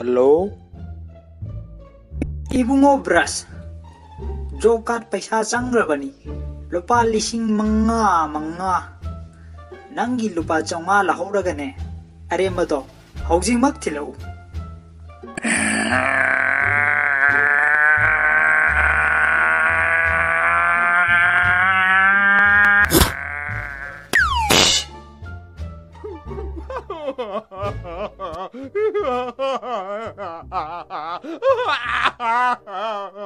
Hello Ibungo brush जो card पैसा चंग्रबनी लुपा लिसिंग मंगा नंगी लुपा चौंगा लहौरगने अरेमदो हौजिंगमक थिलौ Ha ha ha ha!